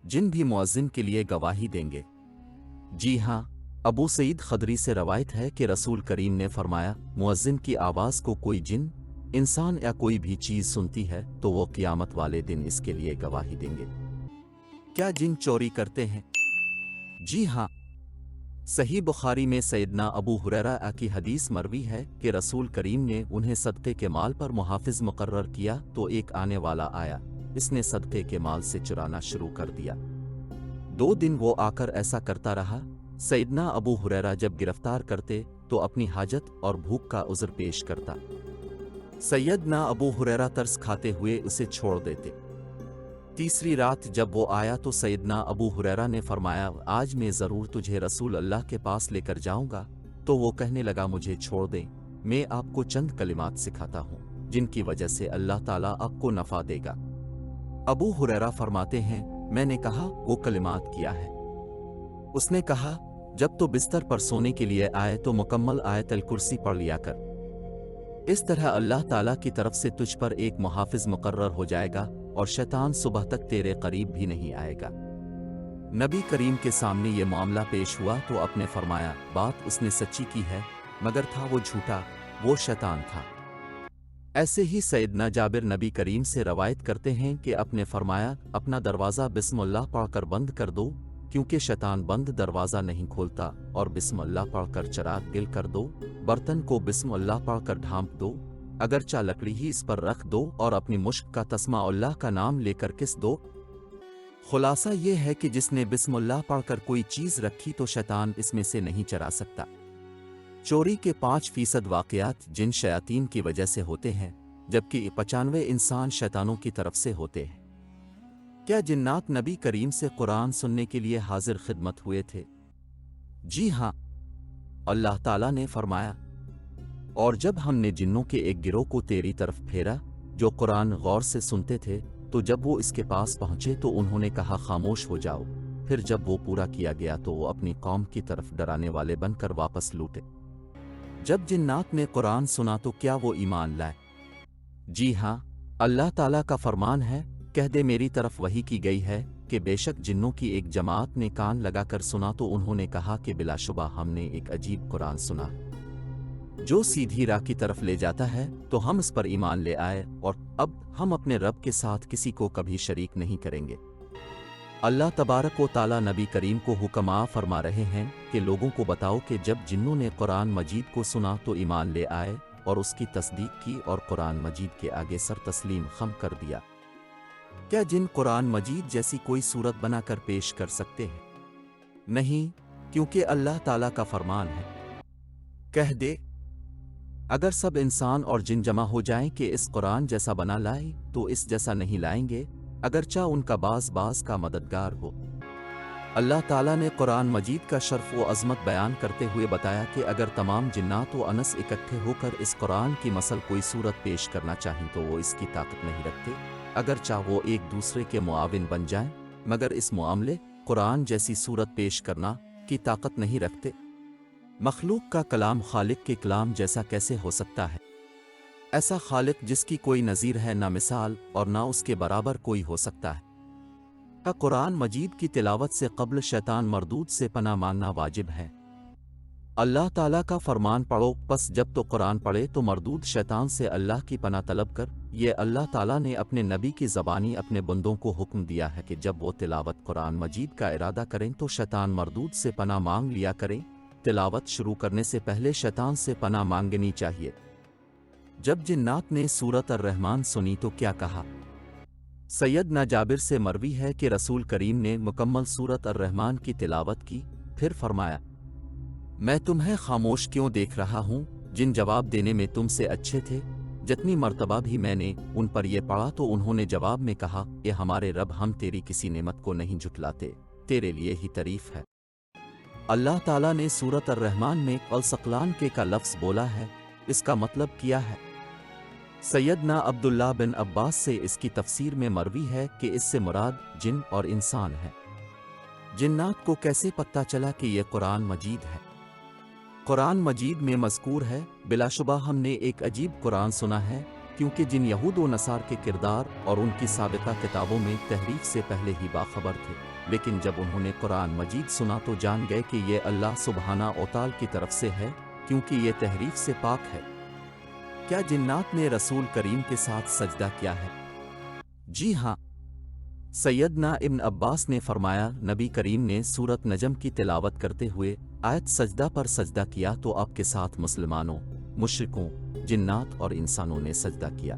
जिन भी मुअज्जिन के लिए गवाही देंगे। जी हाँ, अबू सईद खदरी से रवायत है कि रसूल करीम ने फरमाया, मुअज्जिन की आवाज़ को कोई जिन, इंसान या कोई भी चीज़ सुनती है तो वो क़यामत वाले दिन इसके लिए गवाही देंगे। क्या जिन चोरी करते हैं? जी हाँ, सही बुखारी में सैयदना अबू हुरैरा की हदीस मरवी है कि रसूल करीम ने उन्हें सदक़े के माल पर मुहाफ़िज़ मुकर्रर किया तो एक आने वाला आया, इसने सदक़े के माल से चुराना शुरू कर दिया। 2 दिन वो आकर ऐसा करता रहा। सैयदना अबू हुरैरा जब गिरफ्तार करते तो अपनी हाजत और भूख का उज़्र पेश करता। सैयदना अबू हुरैरा तरस खाते हुए उसे छोड़ देते। तीसरी रात जब वो आया तो सैयदना अबू हुरैरा ने फरमाया, आज मैं ज़रूर तुझे रसूल अल्लाह के पास लेकर जाऊंगा। तो वो कहने लगा, मुझे छोड़ दें, मैं आपको चंद कलिमात सिखाता हूँ जिनकी वजह से अल्लाह ताला आपको नफ़ा देगा। अबू हुरैरा फरमाते हैं, मैंने कहा, वो कलिमात क्या है? उसने कहा, जब तो बिस्तर पर सोने के लिए आए तो मुकम्मल आयतल कुर्सी पढ़ लिया कर। इस तरह अल्लाह ताला की तरफ से तुझ पर एक मुहाफ़िज़ मुकर्रर हो जाएगा और शैतान सुबह तक तेरे करीब भी नहीं आएगा। नबी करीम के सामने ये मामला पेश हुआ तो आपने फरमाया, बात उसने सच्ची की है, मगर था वो झूठा, वो शैतान था। ऐसे ही सैयदना जाबिर नबी करीम से रवायत करते हैं कि आपने फरमाया, अपना दरवाज़ा बिस्मिल्लाह पढ़कर बंद कर दो, क्योंकि शैतान बंद दरवाज़ा नहीं खोलता, और बिस्मिल्लाह पढ़कर चराग गिल कर दो, बर्तन को बिस्मिल्लाह पढ़कर ढांप दो, अगरचा लकड़ी ही इस पर रख दो और अपनी मुश्क का तस्मा अल्लाह का नाम लेकर किस दो। खुलासा ये है कि जिसने बिस्मिल्लाह पढ़कर कोई चीज़ रखी तो शैतान इसमें से नहीं चरा सकता। चोरी के 5% वाक़यात जिन शयातीन की वजह से होते हैं, जबकि 95 इंसान शैतानों की तरफ से होते हैं। क्या जिन्नात नबी करीम से कुरान सुनने के लिए हाजिर खिदमत हुए थे? जी हाँ, अल्लाह ताला ने फरमाया, और जब हमने जिन्नों के एक गिरोह को तेरी तरफ फेरा जो कुरान गौर से सुनते थे, तो जब वो इसके पास पहुंचे तो उन्होंने कहा, खामोश हो जाओ। फिर जब वो पूरा किया गया तो वो अपनी कौम की तरफ डराने वाले बनकर वापस लौटे। जब जिन्नात ने कुरान सुना तो क्या वो ईमान लाए? जी हाँ, अल्लाह ताला का फरमान है, कह दे मेरी तरफ वही की गई है कि बेशक जिन्नों की एक जमात ने कान लगाकर सुना तो उन्होंने कहा कि बिलाशुबा हमने एक अजीब कुरान सुना जो सीधी राह की तरफ ले जाता है, तो हम इस पर ईमान ले आए और अब हम अपने रब के साथ किसी को कभी शरीक नहीं करेंगे। अल्लाह तबारक व ताला नबी करीम को हुक्म फरमा रहे हैं कि लोगों को बताओ कि जब जिन्नों ने कुरान मजीद को सुना तो ईमान ले आए और उसकी तस्दीक की और कुरान मजीद के आगे सर तस्लीम खम कर दिया। क्या जिन कुरान मजीद जैसी कोई सूरत बनाकर पेश कर सकते हैं? नहीं, क्योंकि अल्लाह ताला का फरमान है, कह दे अगर सब इंसान और जिन जमा हो जाएं कि इस कुरान जैसा बना लाए तो इस जैसा नहीं लाएंगे, अगरचा उनका बाज का मददगार हो। अल्लाह ताला ने कुरान मजीद का शर्फ व अज़मत बयान करते हुए बताया कि अगर तमाम जिन्नात व अनस इकट्ठे होकर इस कुरान की मसल कोई सूरत पेश करना चाहें तो वो इसकी ताकत नहीं रखते, अगरचा वो एक दूसरे के मुआविन बन जाएं, मगर इस मामले कुरान जैसी सूरत पेश करना की ताकत नहीं रखते। मखलूक का कलाम खालिक के कलाम जैसा कैसे हो सकता है? ऐसा खालिक जिसकी कोई नज़ीर है ना मिसाल और ना उसके बराबर कोई हो सकता है। का कुरान मजीद की तिलावत से क़ब्ल शैतान मरदूद से पनाह मांगना वाजिब है। अल्लाह ताला का फरमान पढ़ो, बस जब तो कुरान पढ़े तो मरदूद शैतान से अल्लाह की पनाह तलब कर। ये अल्लाह ताला ने अपने नबी की ज़बानी अपने बंदों को हुक्म दिया है कि जब वो तिलावत कुरान मजीद का इरादा करें तो शैतान मरदूद से पनाह मांग लिया करें। तिलावत शुरू करने से पहले शैतान से पनाह मांगनी चाहिए। जब जिन्नात ने सूरत अर्रहमान सुनी तो क्या कहा? सैयदना जाबिर से मरवी है कि रसूल करीम ने मुकम्मल सूरत अर्रहमान की तिलावत की, फिर फरमाया, मैं तुम्हें खामोश क्यों देख रहा हूँ? जिन जवाब देने में तुमसे अच्छे थे, जितनी मर्तबा भी मैंने उन पर यह पढ़ा तो उन्होंने जवाब में कहा, ये हमारे रब, हम तेरी किसी नेमत को नहीं झुटलाते, तेरे लिए ही तारीफ है। अल्लाह ताला ने सूरत अर्रहमान में अल सकलान के का लफ्ज़ बोला है, इसका मतलब किया है। सैयदना अब्दुल्ला बिन अब्बास से इसकी तफसीर में मरवी है कि इससे मुराद जिन और इंसान है। जिन्नात को कैसे पता चला कि यह कुरान मजीद है? कुरान मजीद में मज़कूर है, बिलाशुबा हमने एक अजीब कुरान सुना है کیونکہ جن یہود و نصار کے کردار اور ان کی سابقہ کتابوں میں تحریف سے پہلے ہی باخبر تھے، لیکن جب انہوں نے قرآن مجید سنا تو جان گئے کہ یہ اللہ سبحانہ و تعالی کی طرف سے ہے، کیونکہ یہ تحریف سے پاک ہے۔ کیا جنات نے رسول کریم کے ساتھ سجدہ کیا ہے؟ جی ہاں۔ سیدنا ابن عباس نے فرمایا، نبی کریم نے سورت نجم کی تلاوت کرتے ہوئے آیت سجدہ پر سجدہ کیا تو آپ کے ساتھ مسلمانوں، مشرکوں، جنات اور انسانوں نے سجدہ کیا۔